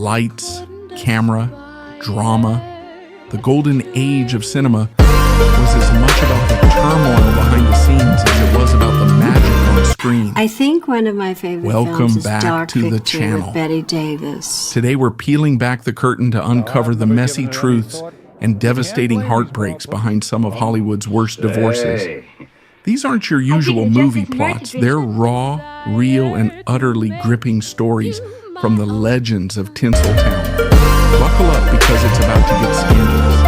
Lights, camera, drama. The golden age of cinema was as much about the turmoil behind the scenes as it was about the magic on screen. I think one of my favorite films is back Dark to the Picture channel. with Betty Davis. Today we're peeling back the curtain to uncover the messy truths and devastating heartbreaks behind some of Hollywood's worst divorces. These aren't your usual movie plots. They're raw, real, and utterly gripping stories from the legends of Tinseltown. Buckle up because it's about to get scandalous.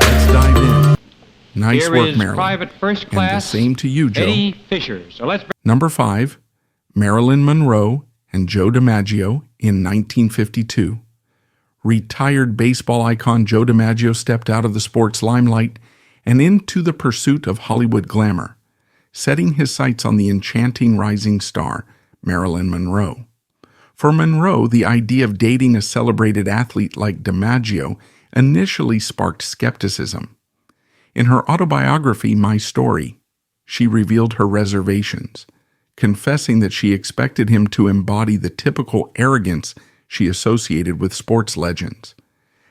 Let's dive in. Nice Here work, is Marilyn. Private First Class And the same to you, Joe. Eddie Fisher. So let's... Number 5, Marilyn Monroe and Joe DiMaggio in 1952. Retired baseball icon Joe DiMaggio stepped out of the sports limelight and into the pursuit of Hollywood glamour, setting his sights on the enchanting rising star, Marilyn Monroe. For Monroe, the idea of dating a celebrated athlete like DiMaggio initially sparked skepticism. In her autobiography, My Story, she revealed her reservations, confessing that she expected him to embody the typical arrogance she associated with sports legends.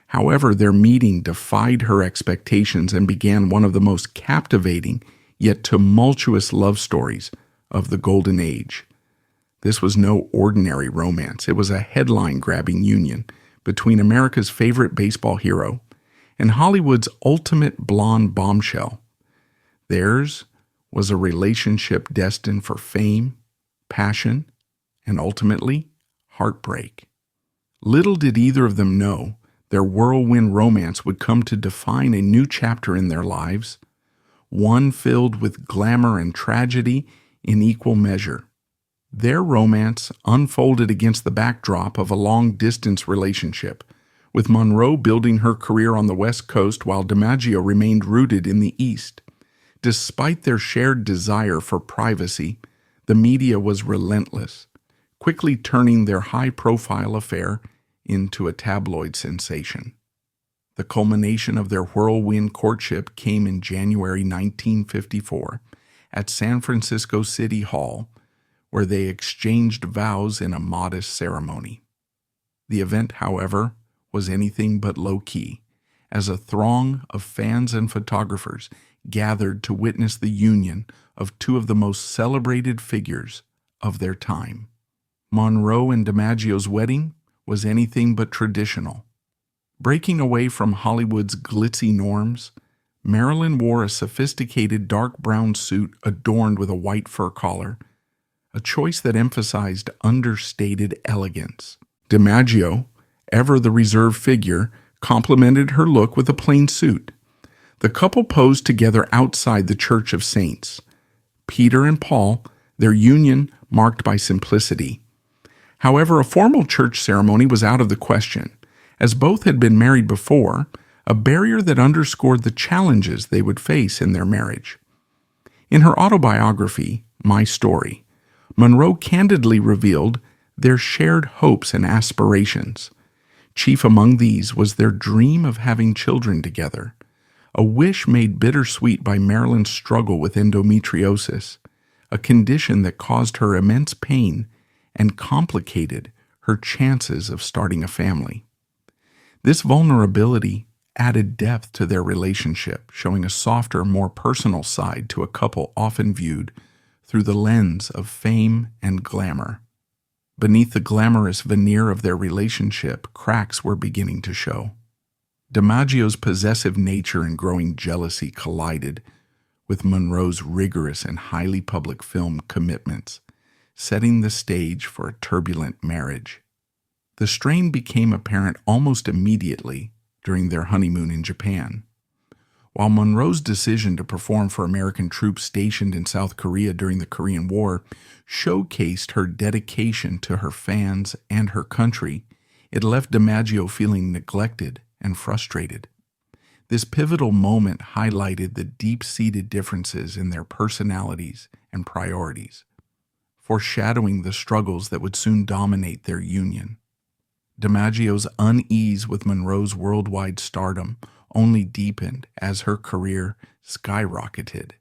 However, their meeting defied her expectations and began one of the most captivating yet tumultuous love stories of the Golden Age. This was no ordinary romance. It was a headline-grabbing union between America's favorite baseball hero and Hollywood's ultimate blonde bombshell. Theirs was a relationship destined for fame, passion, and ultimately, heartbreak. Little did either of them know their whirlwind romance would come to define a new chapter in their lives, one filled with glamour and tragedy in equal measure. Their romance unfolded against the backdrop of a long-distance relationship, with Monroe building her career on the West Coast while DiMaggio remained rooted in the East. Despite their shared desire for privacy, the media was relentless, quickly turning their high-profile affair into a tabloid sensation. The culmination of their whirlwind courtship came in January 1954 at San Francisco City Hall, where they exchanged vows in a modest ceremony. The event, however, was anything but low-key, as a throng of fans and photographers gathered to witness the union of two of the most celebrated figures of their time. Monroe and DiMaggio's wedding was anything but traditional. Breaking away from Hollywood's glitzy norms, Marilyn wore a sophisticated dark brown suit adorned with a white fur collar, a choice that emphasized understated elegance. DiMaggio, ever the reserved figure, complemented her look with a plain suit. The couple posed together outside the Church of Saints. Peter and Paul, their union marked by simplicity. However, a formal church ceremony was out of the question, as both had been married before, a barrier that underscored the challenges they would face in their marriage. In her autobiography, My Story, Monroe candidly revealed their shared hopes and aspirations. Chief among these was their dream of having children together, a wish made bittersweet by Marilyn's struggle with endometriosis, a condition that caused her immense pain and complicated her chances of starting a family. This vulnerability added depth to their relationship, showing a softer, more personal side to a couple often viewed through the lens of fame and glamour. Beneath the glamorous veneer of their relationship, cracks were beginning to show. DiMaggio's possessive nature and growing jealousy collided with Monroe's rigorous and highly public film commitments, setting the stage for a turbulent marriage. The strain became apparent almost immediately during their honeymoon in Japan. While Monroe's decision to perform for American troops stationed in South Korea during the Korean War showcased her dedication to her fans and her country, it left DiMaggio feeling neglected and frustrated. This pivotal moment highlighted the deep-seated differences in their personalities and priorities, foreshadowing the struggles that would soon dominate their union. DiMaggio's unease with Monroe's worldwide stardom only deepened as her career skyrocketed.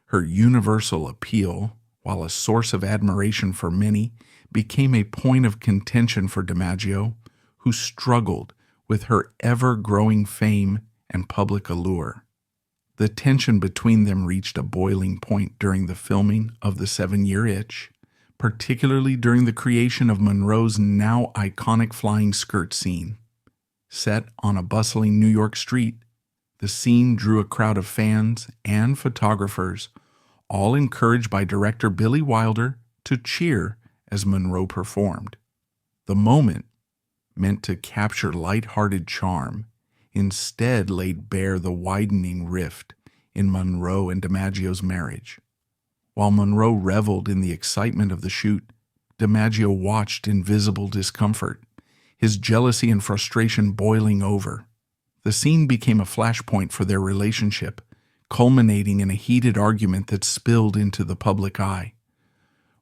Her universal appeal, while a source of admiration for many, became a point of contention for DiMaggio, who struggled with her ever-growing fame and public allure. The tension between them reached a boiling point during the filming of The 7-Year Itch, particularly during the creation of Monroe's now iconic flying skirt scene. Set on a bustling New York street, the scene drew a crowd of fans and photographers, all encouraged by director Billy Wilder to cheer as Monroe performed. The moment, meant to capture light-hearted charm, instead laid bare the widening rift in Monroe and DiMaggio's marriage. While Monroe reveled in the excitement of the shoot, DiMaggio watched in visible discomfort, his jealousy and frustration boiling over. The scene became a flashpoint for their relationship, culminating in a heated argument that spilled into the public eye.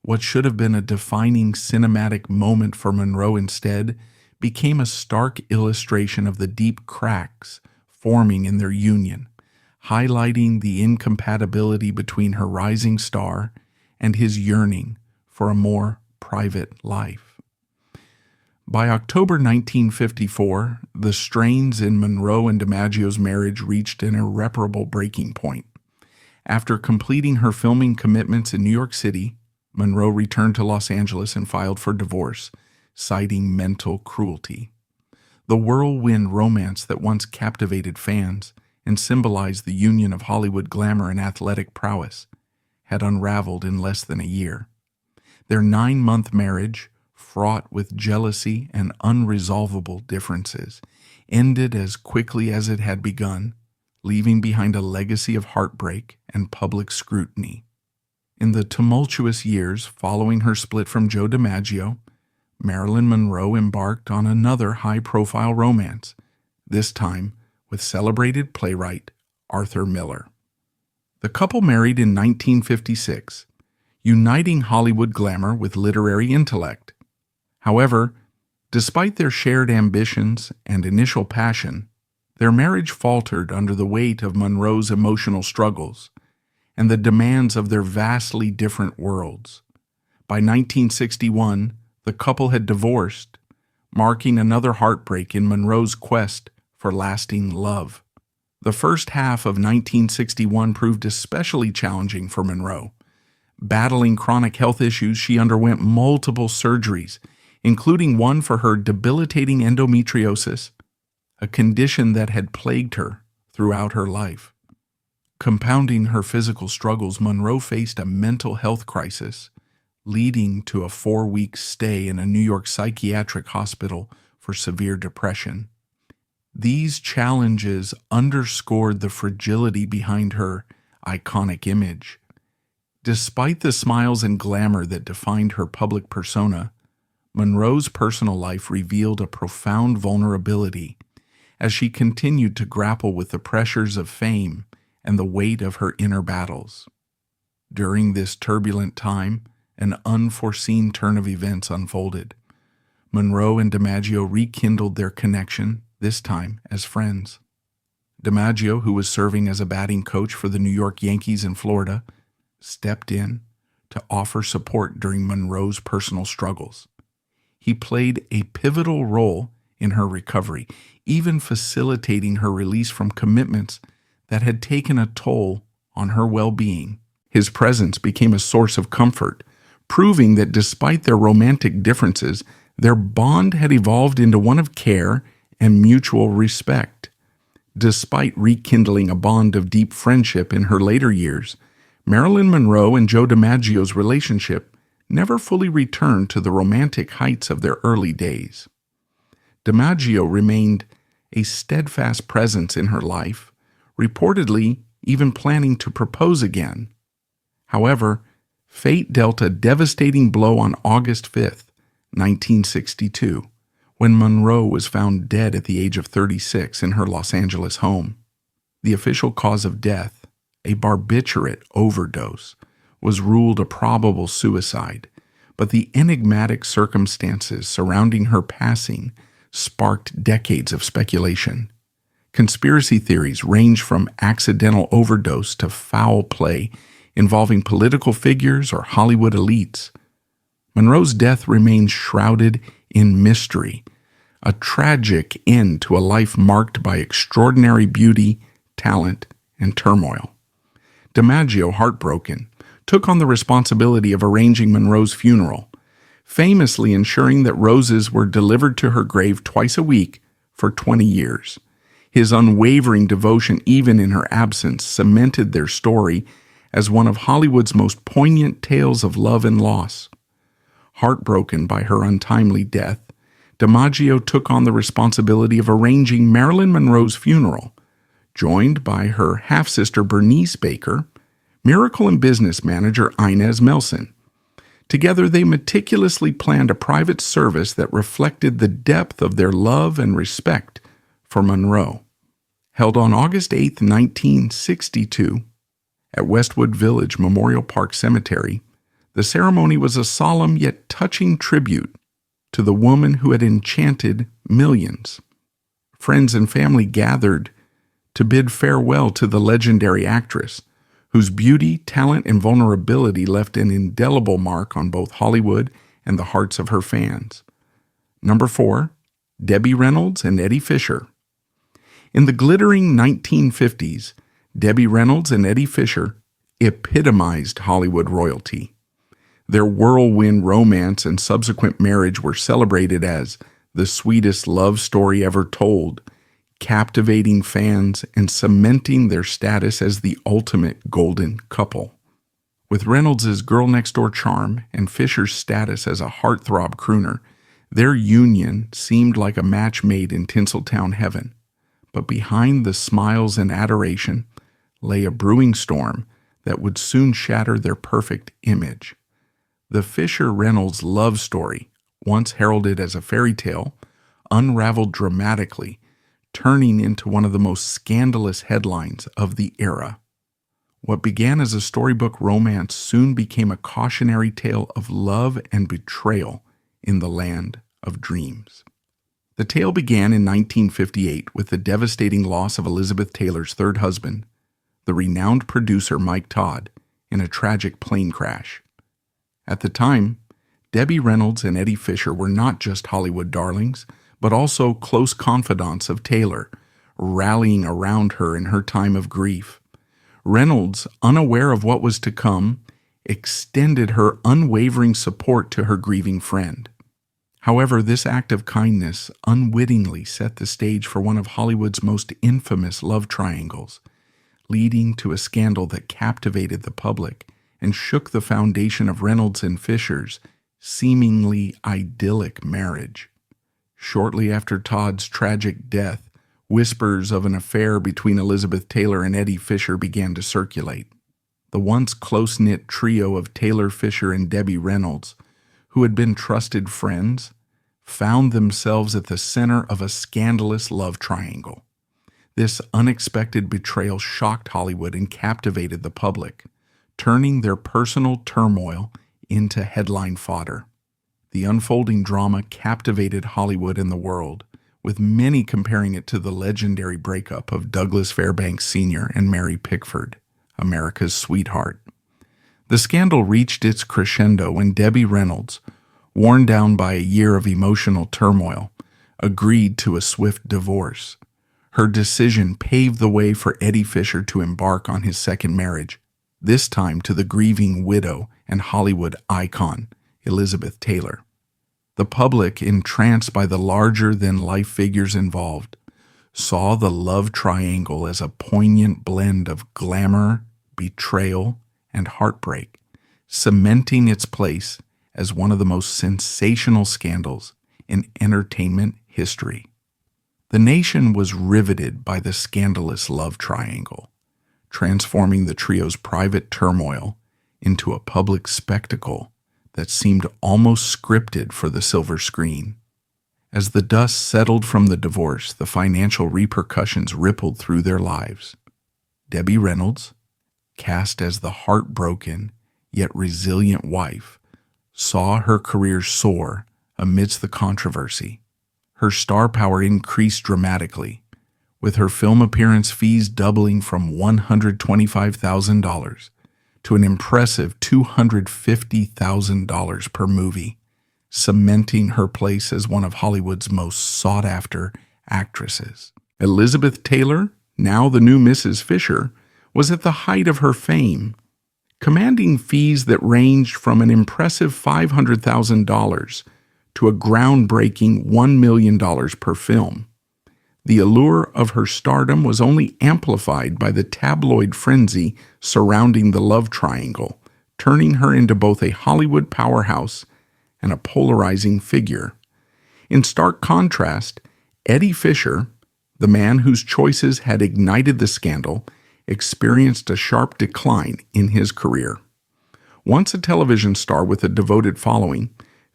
What should have been a defining cinematic moment for Monroe instead became a stark illustration of the deep cracks forming in their union, highlighting the incompatibility between her rising star and his yearning for a more private life. By October 1954, the strains in Monroe and DiMaggio's marriage reached an irreparable breaking point. After completing her filming commitments in New York City, Monroe returned to Los Angeles and filed for divorce, citing mental cruelty. The whirlwind romance that once captivated fans and symbolized the union of Hollywood glamour and athletic prowess had unraveled in less than a year. Their 9-month marriage, fraught with jealousy and unresolvable differences, ended as quickly as it had begun, leaving behind a legacy of heartbreak and public scrutiny. In the tumultuous years following her split from Joe DiMaggio, Marilyn Monroe embarked on another high-profile romance, this time with celebrated playwright Arthur Miller. The couple married in 1956, uniting Hollywood glamour with literary intellect. However, despite their shared ambitions and initial passion, their marriage faltered under the weight of Monroe's emotional struggles and the demands of their vastly different worlds. By 1961, the couple had divorced, marking another heartbreak in Monroe's quest for lasting love. The first half of 1961 proved especially challenging for Monroe. Battling chronic health issues, she underwent multiple surgeries, including one for her debilitating endometriosis, a condition that had plagued her throughout her life. Compounding her physical struggles, Monroe faced a mental health crisis, leading to a 4-week stay in a New York psychiatric hospital for severe depression. These challenges underscored the fragility behind her iconic image. Despite the smiles and glamour that defined her public persona, Monroe's personal life revealed a profound vulnerability as she continued to grapple with the pressures of fame and the weight of her inner battles. During this turbulent time, an unforeseen turn of events unfolded. Monroe and DiMaggio rekindled their connection, this time as friends. DiMaggio, who was serving as a batting coach for the New York Yankees in Florida, stepped in to offer support during Monroe's personal struggles. He played a pivotal role in her recovery, even facilitating her release from commitments that had taken a toll on her well-being. His presence became a source of comfort, proving that despite their romantic differences, their bond had evolved into one of care and mutual respect. Despite rekindling a bond of deep friendship in her later years, Marilyn Monroe and Joe DiMaggio's relationship never fully returned to the romantic heights of their early days. DiMaggio remained a steadfast presence in her life, reportedly even planning to propose again. However, fate dealt a devastating blow on August 5, 1962, when Monroe was found dead at the age of 36 in her Los Angeles home. The official cause of death, a barbiturate overdose, was ruled a probable suicide, but the enigmatic circumstances surrounding her passing sparked decades of speculation. Conspiracy theories range from accidental overdose to foul play involving political figures or Hollywood elites. Monroe's death remains shrouded in mystery, a tragic end to a life marked by extraordinary beauty, talent, and turmoil. DiMaggio, heartbroken, took on the responsibility of arranging Monroe's funeral, famously ensuring that roses were delivered to her grave twice a week for 20 years. His unwavering devotion, even in her absence, cemented their story as one of Hollywood's most poignant tales of love and loss. Heartbroken by her untimely death, DiMaggio took on the responsibility of arranging Marilyn Monroe's funeral, joined by her half-sister Bernice Baker, miracle and business manager Inez Melson. Together, they meticulously planned a private service that reflected the depth of their love and respect for Monroe. Held on August 8, 1962, at Westwood Village Memorial Park Cemetery, the ceremony was a solemn yet touching tribute to the woman who had enchanted millions. Friends and family gathered to bid farewell to the legendary actress, whose beauty, talent, and vulnerability left an indelible mark on both Hollywood and the hearts of her fans. Number 4, Debbie Reynolds and Eddie Fisher. In the glittering 1950s, Debbie Reynolds and Eddie Fisher epitomized Hollywood royalty. Their whirlwind romance and subsequent marriage were celebrated as the sweetest love story ever told, captivating fans and cementing their status as the ultimate golden couple. With Reynolds' girl-next-door charm and Fisher's status as a heartthrob crooner, their union seemed like a match made in Tinseltown heaven. But behind the smiles and adoration lay a brewing storm that would soon shatter their perfect image. The Fisher-Reynolds love story, once heralded as a fairy tale, unraveled dramatically, turning into one of the most scandalous headlines of the era. What began as a storybook romance soon became a cautionary tale of love and betrayal in the land of dreams. The tale began in 1958 with the devastating loss of Elizabeth Taylor's third husband, the renowned producer Mike Todd, in a tragic plane crash. At the time, Debbie Reynolds and Eddie Fisher were not just Hollywood darlings, but also close confidants of Taylor, rallying around her in her time of grief. Reynolds, unaware of what was to come, extended her unwavering support to her grieving friend. However, this act of kindness unwittingly set the stage for one of Hollywood's most infamous love triangles, leading to a scandal that captivated the public and shook the foundation of Reynolds and Fisher's seemingly idyllic marriage. Shortly after Todd's tragic death, whispers of an affair between Elizabeth Taylor and Eddie Fisher began to circulate. The once close-knit trio of Taylor, Fisher, and Debbie Reynolds, who had been trusted friends, found themselves at the center of a scandalous love triangle. This unexpected betrayal shocked Hollywood and captivated the public, turning their personal turmoil into headline fodder. The unfolding drama captivated Hollywood and the world, with many comparing it to the legendary breakup of Douglas Fairbanks Sr. and Mary Pickford, America's sweetheart. The scandal reached its crescendo when Debbie Reynolds, worn down by a year of emotional turmoil, agreed to a swift divorce. Her decision paved the way for Eddie Fisher to embark on his second marriage, this time to the grieving widow and Hollywood icon, Elizabeth Taylor. The public, entranced by the larger-than-life figures involved, saw the love triangle as a poignant blend of glamour, betrayal, and heartbreak, cementing its place as one of the most sensational scandals in entertainment history. The nation was riveted by the scandalous love triangle, transforming the trio's private turmoil into a public spectacle that seemed almost scripted for the silver screen. As the dust settled from the divorce, the financial repercussions rippled through their lives. Debbie Reynolds, cast as the heartbroken yet resilient wife, saw her career soar amidst the controversy. Her star power increased dramatically, with her film appearance fees doubling from $125,000 to an impressive $250,000 per movie, cementing her place as one of Hollywood's most sought-after actresses. Elizabeth Taylor, now the new Mrs. Fisher, was at the height of her fame, commanding fees that ranged from an impressive $500,000 to a groundbreaking $1 million per film. The allure of her stardom was only amplified by the tabloid frenzy surrounding the love triangle, turning her into both a Hollywood powerhouse and a polarizing figure. In stark contrast, Eddie Fisher, the man whose choices had ignited the scandal, experienced a sharp decline in his career. Once a television star with a devoted following,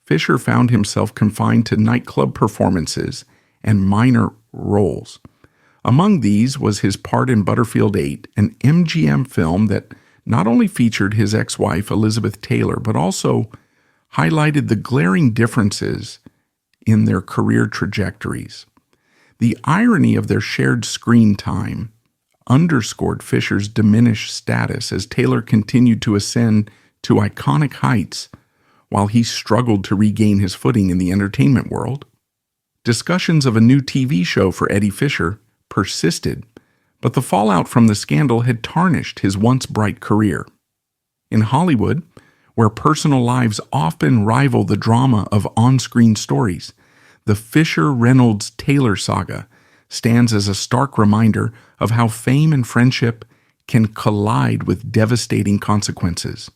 Fisher found himself confined to nightclub performances and minor roles. Among these was his part in Butterfield 8, an MGM film that not only featured his ex-wife Elizabeth Taylor, but also highlighted the glaring differences in their career trajectories. The irony of their shared screen time underscored Fisher's diminished status as Taylor continued to ascend to iconic heights while he struggled to regain his footing in the entertainment world. Discussions of a new TV show for Eddie Fisher persisted, but the fallout from the scandal had tarnished his once bright career. In Hollywood, where personal lives often rival the drama of on-screen stories, the Fisher-Reynolds-Taylor saga stands as a stark reminder of how fame and friendship can collide with devastating consequences.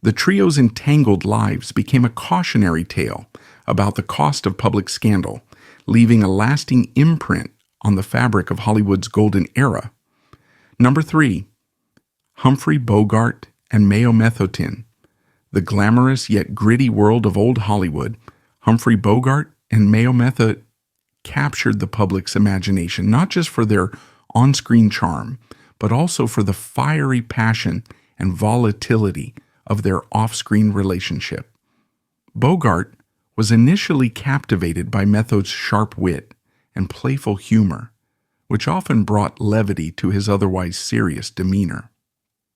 The trio's entangled lives became a cautionary tale about the cost of public scandal, leaving a lasting imprint on the fabric of Hollywood's golden era. Number 3, Humphrey Bogart and Mayo methot. The glamorous yet gritty world of old Hollywood, Humphrey Bogart and Mayo methot captured the public's imagination, not just for their on-screen charm, but also for the fiery passion and volatility of their off-screen relationship. Bogart was initially captivated by Methot's sharp wit and playful humor, which often brought levity to his otherwise serious demeanor.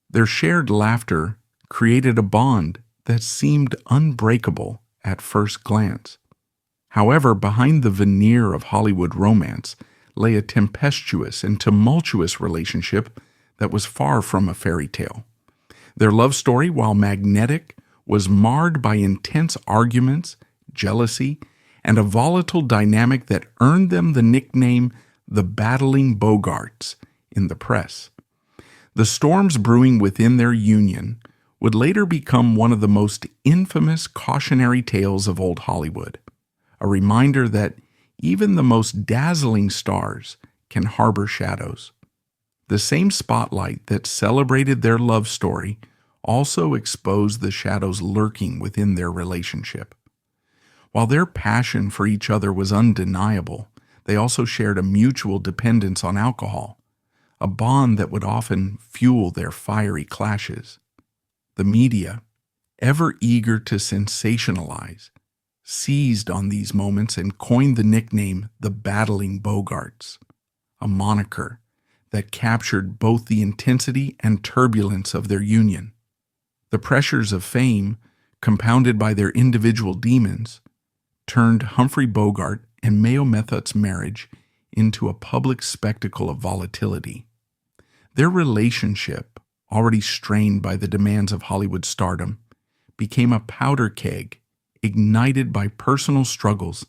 Their shared laughter created a bond that seemed unbreakable at first glance. However, behind the veneer of Hollywood romance lay a tempestuous and tumultuous relationship that was far from a fairy tale. Their love story, while magnetic, was marred by intense arguments, jealousy, and a volatile dynamic that earned them the nickname the Battling Bogarts in the press. The storms brewing within their union would later become one of the most infamous cautionary tales of old Hollywood, a reminder that even the most dazzling stars can harbor shadows. The same spotlight that celebrated their love story also exposed the shadows lurking within their relationship. While their passion for each other was undeniable, they also shared a mutual dependence on alcohol, a bond that would often fuel their fiery clashes. The media, ever eager to sensationalize, seized on these moments and coined the nickname the Battling Bogarts, a moniker that captured both the intensity and turbulence of their union. The pressures of fame, compounded by their individual demons, turned Humphrey Bogart and Mayo Methot's marriage into a public spectacle of volatility. Their relationship, already strained by the demands of Hollywood stardom, became a powder keg ignited by personal struggles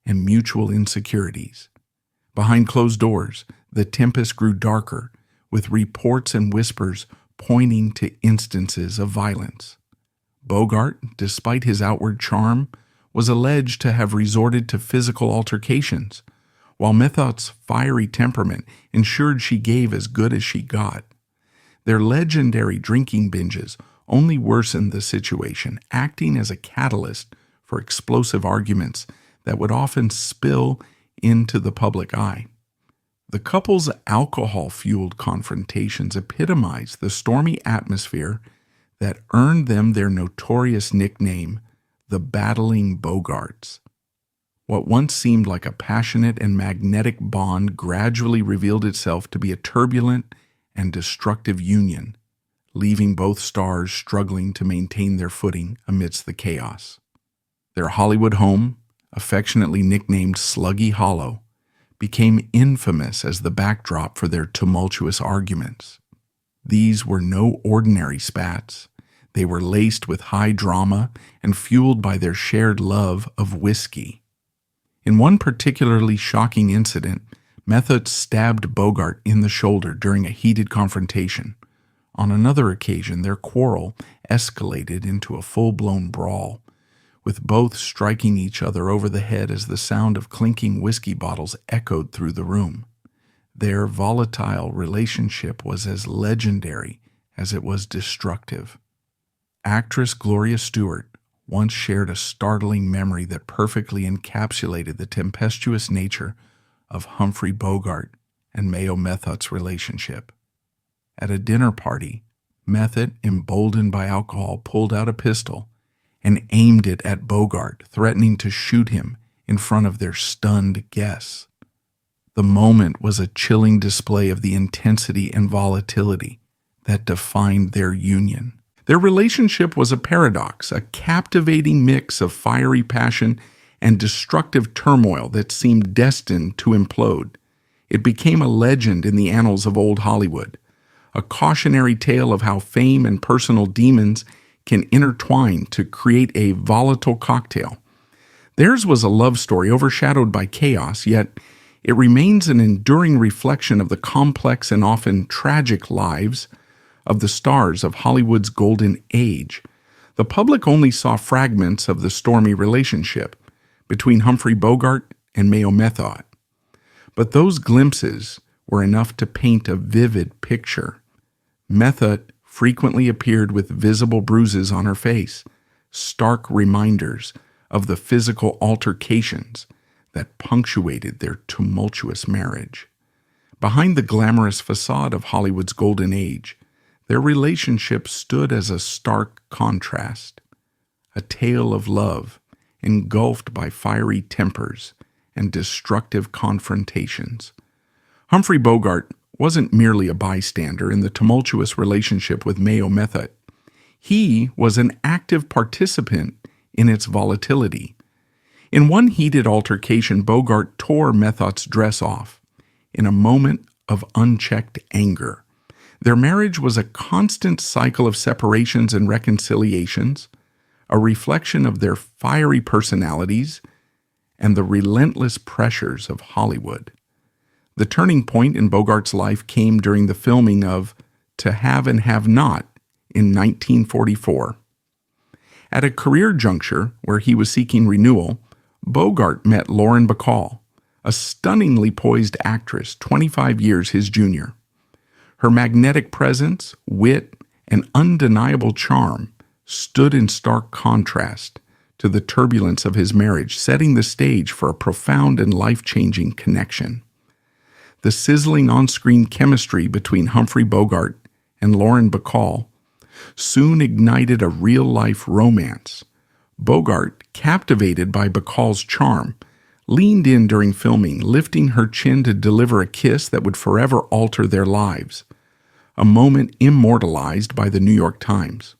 and mutual insecurities. Behind closed doors, the tempest grew darker, with reports and whispers pointing to instances of violence. Bogart, despite his outward charm, was alleged to have resorted to physical altercations, while Methot's fiery temperament ensured she gave as good as she got. Their legendary drinking binges only worsened the situation, acting as a catalyst for explosive arguments that would often spill into the public eye. The couple's alcohol-fueled confrontations epitomized the stormy atmosphere that earned them their notorious nickname, the Battling Bogarts. What once seemed like a passionate and magnetic bond gradually revealed itself to be a turbulent and destructive union, leaving both stars struggling to maintain their footing amidst the chaos. Their Hollywood home, affectionately nicknamed Sluggy Hollow, became infamous as the backdrop for their tumultuous arguments. These were no ordinary spats. They were laced with high drama and fueled by their shared love of whiskey. In one particularly shocking incident, Methot stabbed Bogart in the shoulder during a heated confrontation. On another occasion, their quarrel escalated into a full-blown brawl, with both striking each other over the head as the sound of clinking whiskey bottles echoed through the room. Their volatile relationship was as legendary as it was destructive. Actress Gloria Stewart once shared a startling memory that perfectly encapsulated the tempestuous nature of Humphrey Bogart and Mayo Methot's relationship. At a dinner party, Methot, emboldened by alcohol, pulled out a pistol and aimed it at Bogart, threatening to shoot him in front of their stunned guests. The moment was a chilling display of the intensity and volatility that defined their union. Their relationship was a paradox, a captivating mix of fiery passion and destructive turmoil that seemed destined to implode. It became a legend in the annals of old Hollywood, a cautionary tale of how fame and personal demons can intertwine to create a volatile cocktail. Theirs was a love story overshadowed by chaos, yet it remains an enduring reflection of the complex and often tragic lives of the stars of Hollywood's golden age. The public only saw fragments of the stormy relationship between Humphrey Bogart and Mayo Methot, but those glimpses were enough to paint a vivid picture. Methot frequently appeared with visible bruises on her face, stark reminders of the physical altercations that punctuated their tumultuous marriage. Behind the glamorous facade of Hollywood's golden age, their relationship stood as a stark contrast, a tale of love engulfed by fiery tempers and destructive confrontations. Humphrey Bogart wasn't merely a bystander in the tumultuous relationship with Mayo Methot. He was an active participant in its volatility. In one heated altercation, Bogart tore Methot's dress off in a moment of unchecked anger. Their marriage was a constant cycle of separations and reconciliations, a reflection of their fiery personalities and the relentless pressures of Hollywood. The turning point in Bogart's life came during the filming of To Have and Have Not in 1944. At a career juncture where he was seeking renewal, Bogart met Lauren Bacall, a stunningly poised actress 25 years his junior. Her magnetic presence, wit, and undeniable charm stood in stark contrast to the turbulence of his marriage, setting the stage for a profound and life-changing connection. The sizzling on-screen chemistry between Humphrey Bogart and Lauren Bacall soon ignited a real-life romance. Bogart, captivated by Bacall's charm, leaned in during filming, lifting her chin to deliver a kiss that would forever alter their lives, a moment immortalized by the New York Times.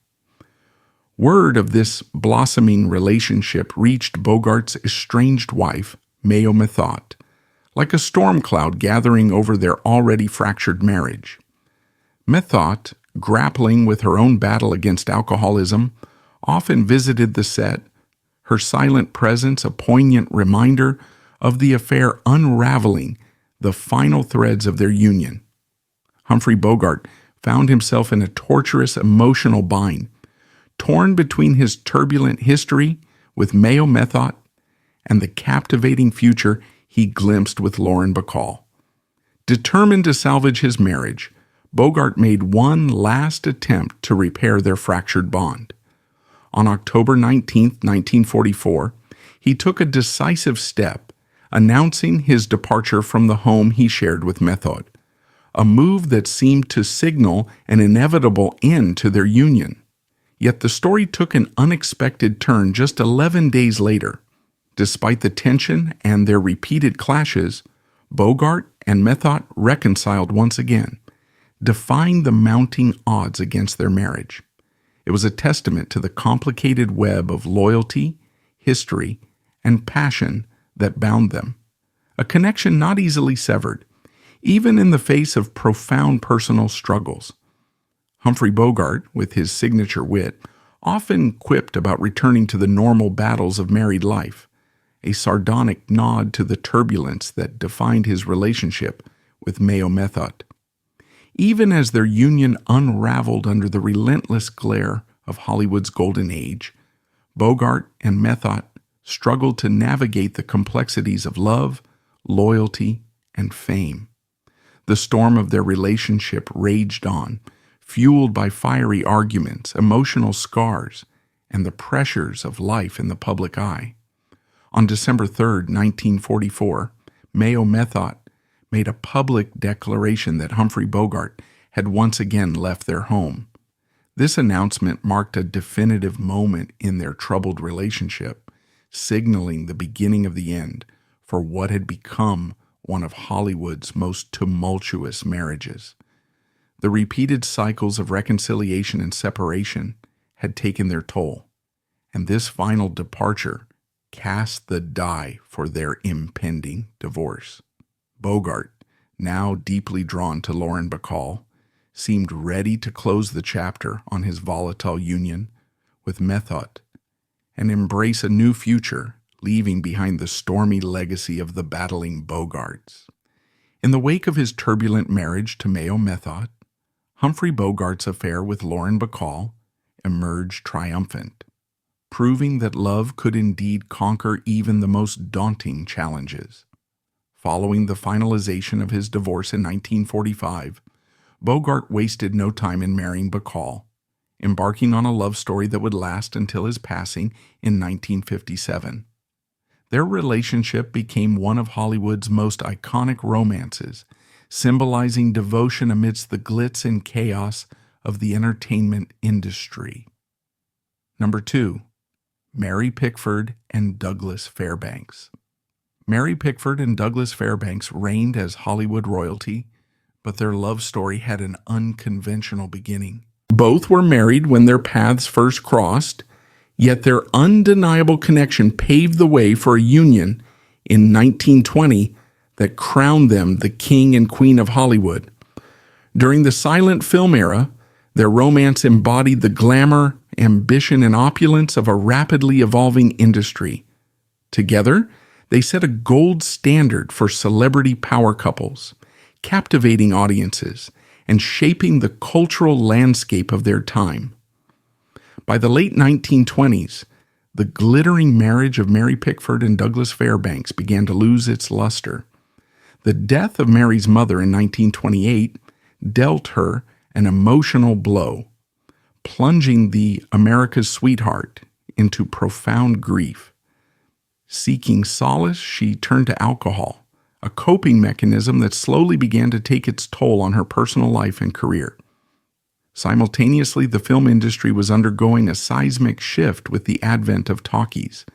Word of this blossoming relationship reached Bogart's estranged wife, Mayo Methot, like a storm cloud gathering over their already fractured marriage. Methot, grappling with her own battle against alcoholism, often visited the set, her silent presence a poignant reminder of the affair unraveling the final threads of their union. Humphrey Bogart found himself in a torturous emotional bind, torn between his turbulent history with Mayo Methot and the captivating future he glimpsed with Lauren Bacall. Determined to salvage his marriage, Bogart made one last attempt to repair their fractured bond. On October 19, 1944, he took a decisive step, announcing his departure from the home he shared with Methot, a move that seemed to signal an inevitable end to their union. Yet the story took an unexpected turn just 11 days later. Despite the tension and their repeated clashes, Bogart and Methot reconciled once again, defying the mounting odds against their marriage. It was a testament to the complicated web of loyalty, history, and passion that bound them, a connection not easily severed, even in the face of profound personal struggles. Humphrey Bogart, with his signature wit, often quipped about returning to the normal battles of married life, a sardonic nod to the turbulence that defined his relationship with Mayo methot. Even as their union unraveled under the relentless glare of Hollywood's golden age, Bogart and methot struggled to navigate the complexities of love, loyalty, and fame. The storm of their relationship raged on, fueled by fiery arguments, emotional scars, and the pressures of life in the public eye. On December 3, 1944, Mayo methot made a public declaration that Humphrey Bogart had once again left their home. This announcement marked a definitive moment in their troubled relationship, signaling the beginning of the end for what had become one of Hollywood's most tumultuous marriages. The repeated cycles of reconciliation and separation had taken their toll, and this final departure cast the die for their impending divorce. Bogart, now deeply drawn to Lauren Bacall, seemed ready to close the chapter on his volatile union with methot and embrace a new future, leaving behind the stormy legacy of the battling Bogarts. In the wake of his turbulent marriage to Mayo methot, Humphrey Bogart's affair with Lauren Bacall emerged triumphant, proving that love could indeed conquer even the most daunting challenges. Following the finalization of his divorce in 1945, Bogart wasted no time in marrying Bacall, embarking on a love story that would last until his passing in 1957. Their relationship became one of Hollywood's most iconic romances, symbolizing devotion amidst the glitz and chaos of the entertainment industry. Number 2. Mary Pickford and Douglas Fairbanks. Mary Pickford and Douglas Fairbanks reigned as Hollywood royalty, but their love story had an unconventional beginning. Both were married when their paths first crossed, yet their undeniable connection paved the way for a union in 1920 that crowned them the king and queen of Hollywood. During the silent film era, their romance embodied the glamour, ambition, and opulence of a rapidly evolving industry. Together, they set a gold standard for celebrity power couples, captivating audiences and shaping the cultural landscape of their time. By the late 1920s, the glittering marriage of Mary Pickford and Douglas Fairbanks began to lose its luster. The death of Mary's mother in 1928 dealt her an emotional blow, plunging the America's sweetheart into profound grief. Seeking solace, she turned to alcohol, a coping mechanism that slowly began to take its toll on her personal life and career. Simultaneously, the film industry was undergoing a seismic shift with the advent of talkies.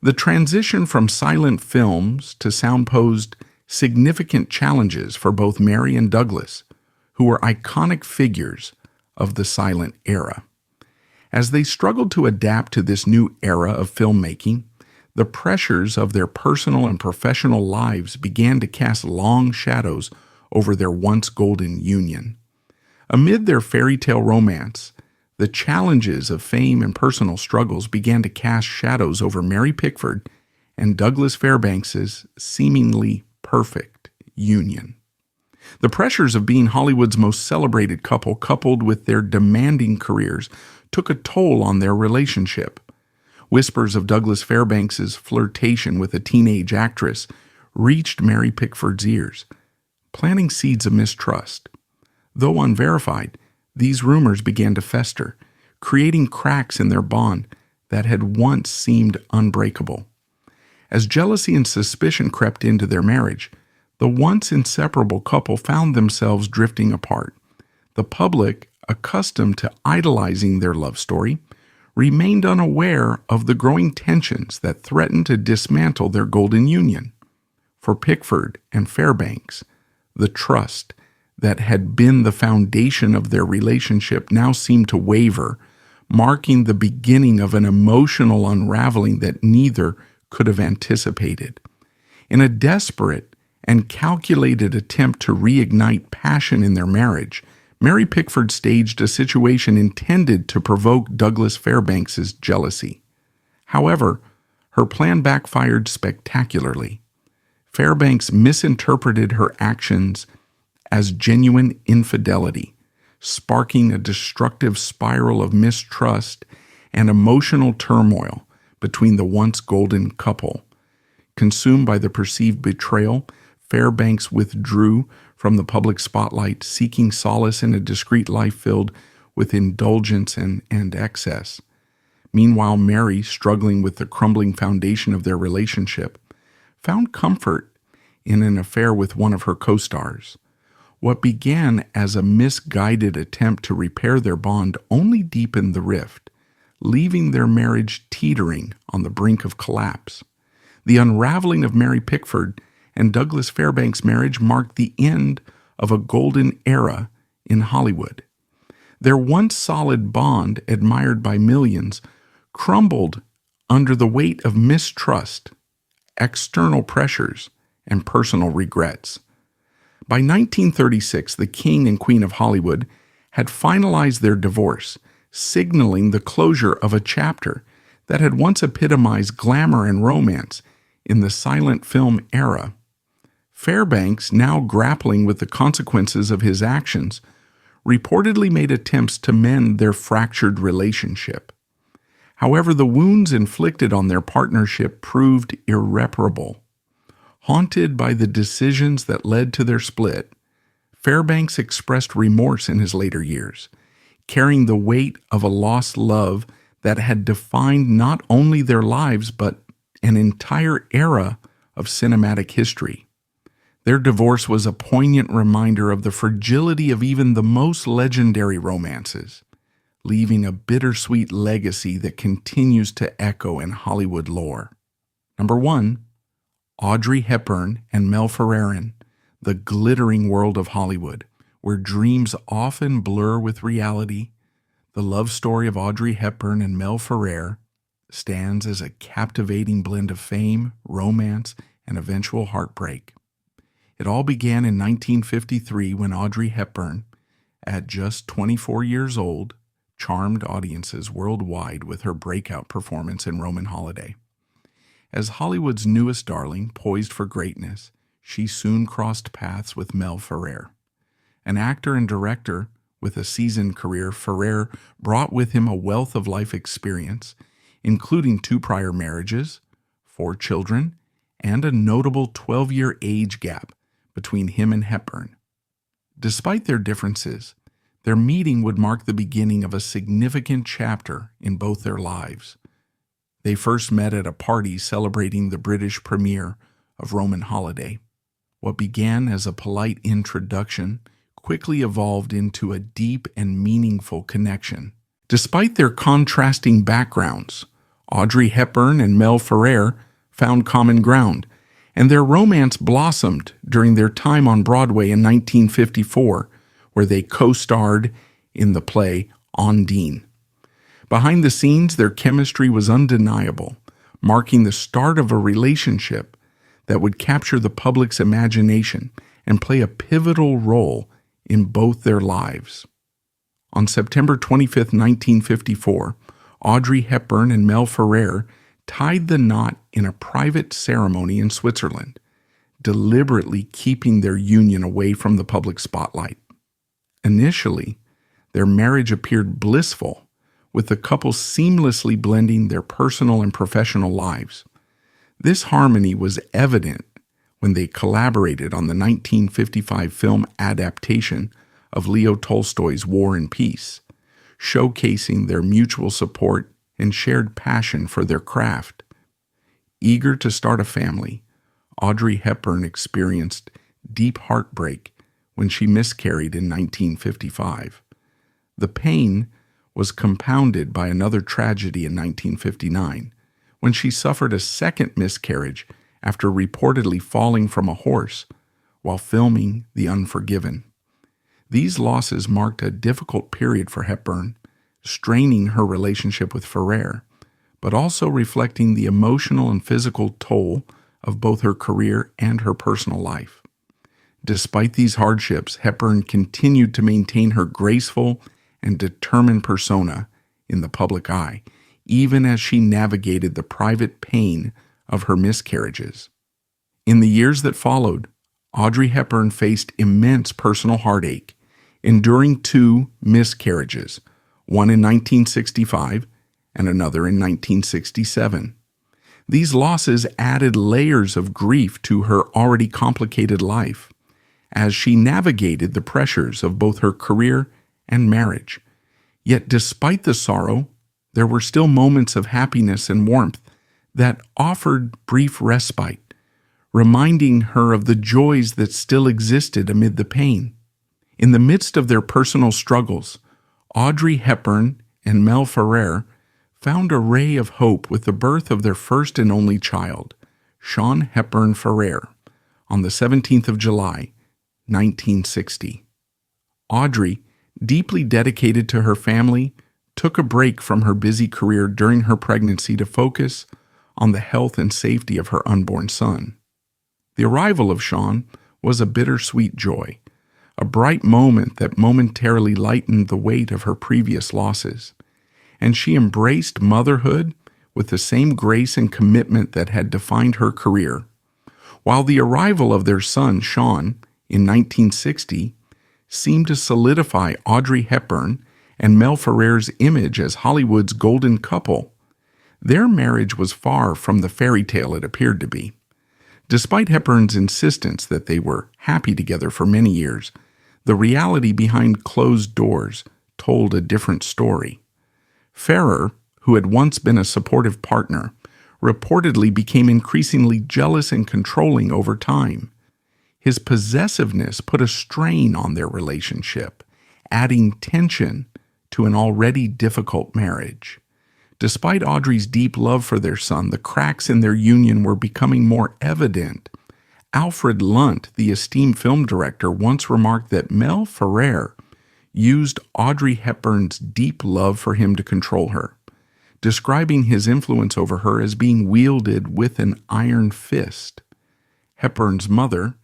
The transition from silent films to sound posed significant challenges for both Mary and Douglas, who were iconic figures of the silent era. As they struggled to adapt to this new era of filmmaking, the pressures of their personal and professional lives began to cast long shadows over their once golden union. Amid their fairy tale romance, the challenges of fame and personal struggles began to cast shadows over Mary Pickford and Douglas Fairbanks' seemingly perfect union. The pressures of being Hollywood's most celebrated couple, coupled with their demanding careers, took a toll on their relationship. Whispers of Douglas Fairbanks' flirtation with a teenage actress reached Mary Pickford's ears, planting seeds of mistrust. Though unverified, these rumors began to fester, creating cracks in their bond that had once seemed unbreakable. As jealousy and suspicion crept into their marriage, the once inseparable couple found themselves drifting apart. The public, accustomed to idolizing their love story, remained unaware of the growing tensions that threatened to dismantle their golden union. For Pickford and Fairbanks, the trust that had been the foundation of their relationship now seemed to waver, marking the beginning of an emotional unraveling that neither could have anticipated. In a desperate and calculated attempt to reignite passion in their marriage, Mary Pickford staged a situation intended to provoke Douglas Fairbanks' jealousy. However, her plan backfired spectacularly. Fairbanks misinterpreted her actions as genuine infidelity, sparking a destructive spiral of mistrust and emotional turmoil between the once golden couple. Consumed by the perceived betrayal, Fairbanks withdrew from the public spotlight, seeking solace in a discreet life filled with indulgence and excess. Meanwhile, Mary, struggling with the crumbling foundation of their relationship, found comfort in an affair with one of her co-stars. What began as a misguided attempt to repair their bond only deepened the rift, leaving their marriage teetering on the brink of collapse. The unraveling of Mary Pickford and Douglas Fairbanks' marriage marked the end of a golden era in Hollywood. Their once solid bond, admired by millions, crumbled under the weight of mistrust, external pressures, and personal regrets. By 1936, the King and Queen of Hollywood had finalized their divorce, signaling the closure of a chapter that had once epitomized glamour and romance in the silent film era. Fairbanks, now grappling with the consequences of his actions, reportedly made attempts to mend their fractured relationship. However, the wounds inflicted on their partnership proved irreparable. Haunted by the decisions that led to their split, Fairbanks expressed remorse in his later years, carrying the weight of a lost love that had defined not only their lives but an entire era of cinematic history. Their divorce was a poignant reminder of the fragility of even the most legendary romances, leaving a bittersweet legacy that continues to echo in Hollywood lore. Number 1, Audrey Hepburn and Mel Ferrer, the glittering world of Hollywood, where dreams often blur with reality. The love story of Audrey Hepburn and Mel Ferrer stands as a captivating blend of fame, romance, and eventual heartbreak. It all began in 1953 when Audrey Hepburn, at just 24 years old, charmed audiences worldwide with her breakout performance in Roman Holiday. As Hollywood's newest darling, poised for greatness, she soon crossed paths with Mel Ferrer. An actor and director with a seasoned career, Ferrer brought with him a wealth of life experience, including 2 prior marriages, 4 children, and a notable 12-year age gap between him and Hepburn. Despite their differences, their meeting would mark the beginning of a significant chapter in both their lives. They first met at a party celebrating the British premiere of Roman Holiday. What began as a polite introduction quickly evolved into a deep and meaningful connection. Despite their contrasting backgrounds, Audrey Hepburn and Mel Ferrer found common ground, and their romance blossomed during their time on Broadway in 1954, where they co-starred in the play Ondine. Behind the scenes, their chemistry was undeniable, marking the start of a relationship that would capture the public's imagination and play a pivotal role in both their lives. On September 25, 1954, Audrey Hepburn and Mel Ferrer tied the knot in a private ceremony in Switzerland, deliberately keeping their union away from the public spotlight. Initially, their marriage appeared blissful, with the couple seamlessly blending their personal and professional lives. This harmony was evident when they collaborated on the 1955 film adaptation of Leo Tolstoy's War and Peace, showcasing their mutual support and shared passion for their craft. Eager to start a family, Audrey Hepburn experienced deep heartbreak when she miscarried in 1955. The pain was compounded by another tragedy in 1959, when she suffered a second miscarriage after reportedly falling from a horse while filming The Unforgiven. These losses marked a difficult period for Hepburn, straining her relationship with Ferrer, but also reflecting the emotional and physical toll of both her career and her personal life. Despite these hardships, Hepburn continued to maintain her graceful and determined persona in the public eye, even as she navigated the private pain of her miscarriages. In the years that followed, Audrey Hepburn faced immense personal heartache, enduring 2 miscarriages, one in 1965 and another in 1967. These losses added layers of grief to her already complicated life as she navigated the pressures of both her career and marriage. Yet despite the sorrow, there were still moments of happiness and warmth that offered brief respite, reminding her of the joys that still existed amid the pain. In the midst of their personal struggles, Audrey Hepburn and Mel Ferrer found a ray of hope with the birth of their first and only child, Sean Hepburn Ferrer, on the 17th of July, 1960. Audrey, deeply dedicated to her family, took a break from her busy career during her pregnancy to focus on the health and safety of her unborn son. The arrival of Sean was a bittersweet joy, a bright moment that momentarily lightened the weight of her previous losses, and she embraced motherhood with the same grace and commitment that had defined her career. While the arrival of their son, Sean, in 1960, seemed to solidify Audrey Hepburn and Mel Ferrer's image as Hollywood's golden couple, their marriage was far from the fairy tale it appeared to be. Despite Hepburn's insistence that they were happy together for many years, the reality behind closed doors told a different story. Ferrer, who had once been a supportive partner, reportedly became increasingly jealous and controlling over time. His possessiveness put a strain on their relationship, adding tension to an already difficult marriage. Despite Audrey's deep love for their son, the cracks in their union were becoming more evident. Alfred Lunt, the esteemed film director, once remarked that Mel Ferrer used Audrey Hepburn's deep love for him to control her, describing his influence over her as being wielded with an iron fist. Hepburn's mother,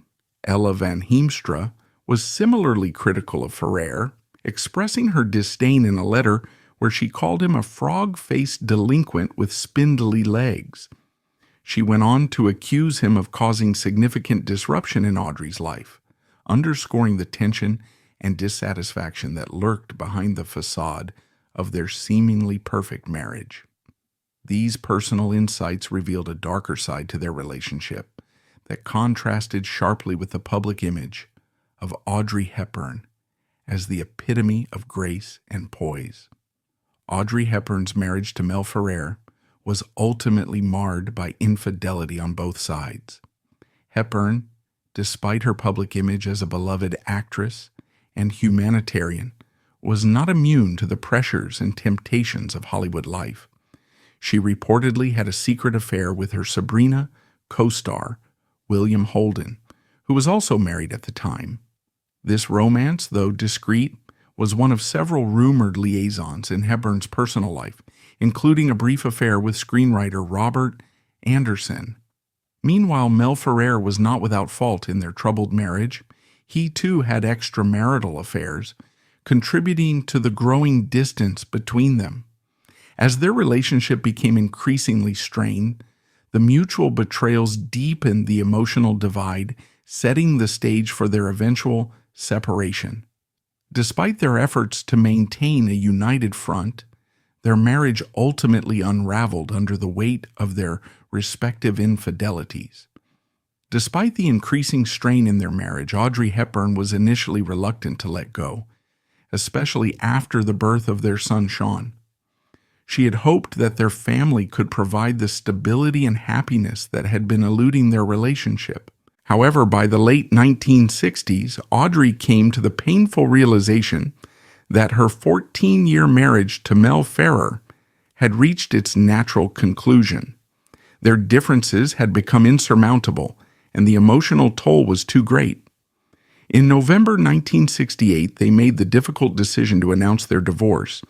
Ella Van Heemstra, was similarly critical of Ferrer, expressing her disdain in a letter where she called him a frog-faced delinquent with spindly legs. She went on to accuse him of causing significant disruption in Audrey's life, underscoring the tension and dissatisfaction that lurked behind the facade of their seemingly perfect marriage. These personal insights revealed a darker side to their relationship that contrasted sharply with the public image of Audrey Hepburn as the epitome of grace and poise. Audrey Hepburn's marriage to Mel Ferrer was ultimately marred by infidelity on both sides. Hepburn, despite her public image as a beloved actress and humanitarian, was not immune to the pressures and temptations of Hollywood life. She reportedly had a secret affair with her Sabrina co-star, William Holden, who was also married at the time. This romance, though discreet, was one of several rumored liaisons in Hepburn's personal life, including a brief affair with screenwriter Robert Anderson. Meanwhile, Mel Ferrer was not without fault in their troubled marriage. He too had extramarital affairs, contributing to the growing distance between them. As their relationship became increasingly strained, the mutual betrayals deepened the emotional divide, setting the stage for their eventual separation. Despite their efforts to maintain a united front, their marriage ultimately unraveled under the weight of their respective infidelities. Despite the increasing strain in their marriage, Audrey Hepburn was initially reluctant to let go, especially after the birth of their son Sean. She had hoped that their family could provide the stability and happiness that had been eluding their relationship. However, by the late 1960s, Audrey came to the painful realization that her 14-year marriage to Mel Ferrer had reached its natural conclusion. Their differences had become insurmountable, and the emotional toll was too great. In November 1968, they made the difficult decision to announce their divorce,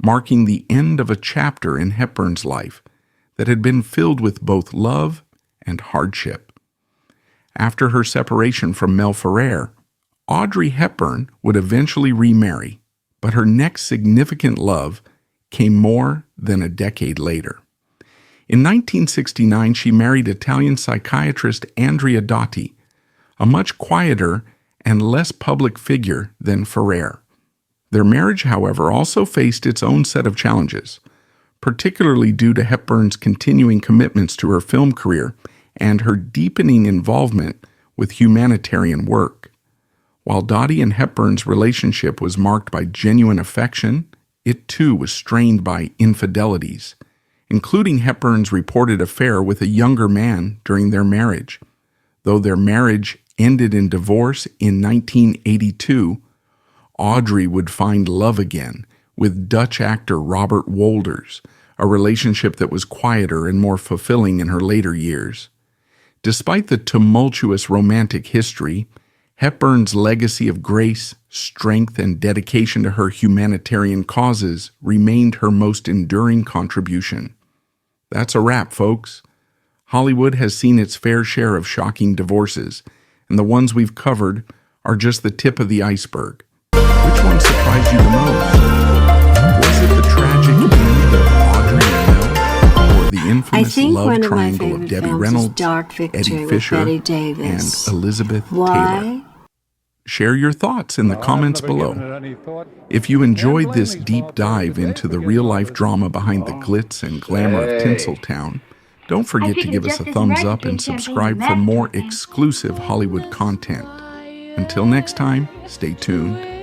marking the end of a chapter in Hepburn's life that had been filled with both love and hardship. After her separation from Mel Ferrer, Audrey Hepburn would eventually remarry, but her next significant love came more than a decade later. In 1969, she married Italian psychiatrist Andrea Dotti, a much quieter and less public figure than Ferrer. Their marriage, however, also faced its own set of challenges, particularly due to Hepburn's continuing commitments to her film career and her deepening involvement with humanitarian work. While Dotti and Hepburn's relationship was marked by genuine affection, it too was strained by infidelities, including Hepburn's reported affair with a younger man during their marriage. Though their marriage ended in divorce in 1982, Audrey would find love again with Dutch actor Robert Wolders, a relationship that was quieter and more fulfilling in her later years. Despite the tumultuous romantic history, Hepburn's legacy of grace, strength, and dedication to her humanitarian causes remained her most enduring contribution. That's a wrap, folks. Hollywood has seen its fair share of shocking divorces, and the ones we've covered are just the tip of the iceberg. Which one surprised you the most? Was it the tragic end of Audrey and Mel, or the infamous love triangle of Debbie Reynolds, Eddie Fisher, and Elizabeth Taylor? Share your thoughts in the comments below. If you enjoyed this deep dive into the real-life drama behind the glitz and glamour of Tinseltown, don't forget to give us a thumbs up and subscribe for more exclusive Hollywood content. Until next time, stay tuned.